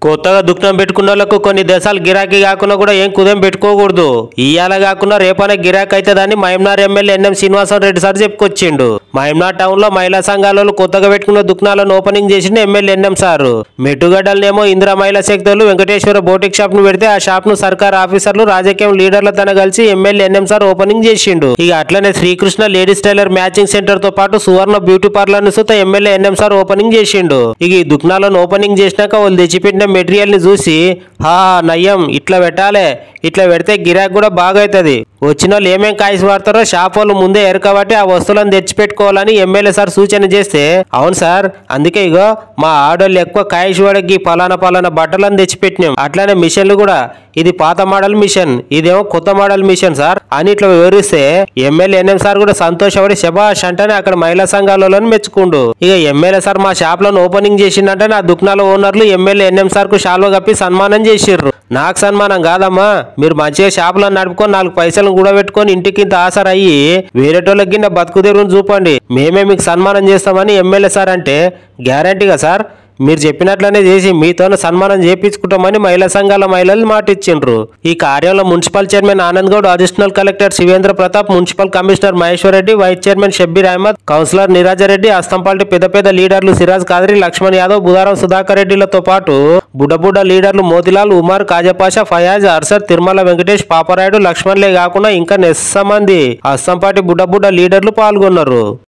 కొత్తగా దుకాణం పెట్టుకున్న వాళ్ళకు కొన్ని దేశాలు గిరాకీ కాకుండా కూడా ఏం కుదేం పెట్టుకోకూడదు. ఇయ్యాల కాకుండా రేపనే గిరాకీ అవుతుందని మహమ్నార్ ఎమ్మెల్యే ఎన్ఎం శ్రీనివాసరెడ్డి సార్ చెప్పుకొచ్చిండు. మహమ్నార్ టౌన్ లో మహిళా సంఘాల కొత్తగా పెట్టుకున్న దుకాణాలను ఓపెనింగ్ చేసిన ఎమ్మెల్యే ఎన్ఎం సార్ మెట్టుగడ్డలనేమో ఇందిరా మహిళా శక్తులు వెంకటేశ్వర బోటిక్ షాప్ ను పెడితే ఆ షాప్ ను సర్కార్ ఆఫీసర్లు రాజకీయం లీడర్లతో కలిసి ఎమ్మెల్యే ఎన్ఎం సార్ ఓపెనింగ్ చేసిండు. ఇక అట్లనే Srikrishna ladies tailor matching centre తో పాటు సువర్ణ బ్యూటీ పార్లర్ ను సుత ఎమ్మెల్యే ఎన్ఎం సార్ ఓపెనింగ్ చేసిండు. ఇక ఈ దుకాణాలను ఓపెనింగ్ చేసినాక వాళ్ళు తెచ్చిపెట్టిన మెటీరియల్ ని చూసి నయ్యం ఇట్లా పెట్టాలి, ఇట్లా పెడితే గిరాక్ కూడా బాగా అవుతుంది, వచ్చిన వాళ్ళు ఏమేం కాయస్ వాడతారో షాప్ వాళ్ళు ముందే ఎరకబట్టి ఆ వస్తువులను తెచ్చిపెట్టుకోవాలని ఎమ్మెల్యే సార్ సూచన చేస్తే, అవును సార్ అందుకే ఇగో మా ఆడోళ్ళు ఎక్కువ కాయస్ వాడకి పలానా బట్టలను తెచ్చిపెట్టినాం, అట్లానే మిషన్లు కూడా ఇది పాత మోడల్ మిషన్, ఇదేమో కొత్త మోడల్ మిషన్ సార్ అని ఇట్లా వివరిస్తే ఎమ్మెల్యే ఎన్ఎం సార్ కూడా సంతోషపడి శబాష్ అంటేనే అక్కడ మహిళా సంఘాలను మెచ్చుకుండు. ఇక ఎమ్మెల్యే సార్ మా షాప్ లను ఓపెనింగ్ చేసిందంటే నా దుకాణాల ఓనర్లు ఎమ్మెల్యే ఎన్ఎం సార్ కు శాల్వా కప్పి సన్మానం చేసిర్రు. నాకు సన్మానం కాదమ్మా, మీరు మంచిగా షాపులను నడుపుకొని 4 పైసలు కూడా పెట్టుకొని ఇంటికి ఇంత ఆసరయ్యి వేరేటోళ్ళకి కింద బతుకు తెరువును చూపండి, మేమే మీకు సన్మానం చేస్తామని ఎమ్మెల్యే సార్ అంటే గ్యారంటీగా సార్ మీరు చెప్పినట్లనే చేసి మీతోనే సన్మానం చేయించుకుంటామని మహిళా సంఘాల మహిళలు మాట ఇచ్చిండ్రు. ఈ కార్యంలో municipal chairman Anand Goud, additional collector Shivendra Pratap, municipal commissioner Maheshwar Reddy, vice chairman Shabbir Ahmed, councillor Niraja Reddy, అస్తంపాల్టీ పెద్ద లీడర్లు సిరాజ్ కాదరి, లక్ష్మణ్ యాదవ్, బుధారం సుధాకర్ రెడ్డిలతో పాటు బుడ్డ లీడర్లు మోతిలాల్, ఉమర్, కాజాపాషా, ఫయాజ్, అర్సద్, తిరుమల వెంకటేష్, పాపరాయుడు, లక్ష్మణ్లే కాకుండా ఇంకా నెస్సమంది అస్తంపాటి బుడ్డ లీడర్లు పాల్గొన్నారు.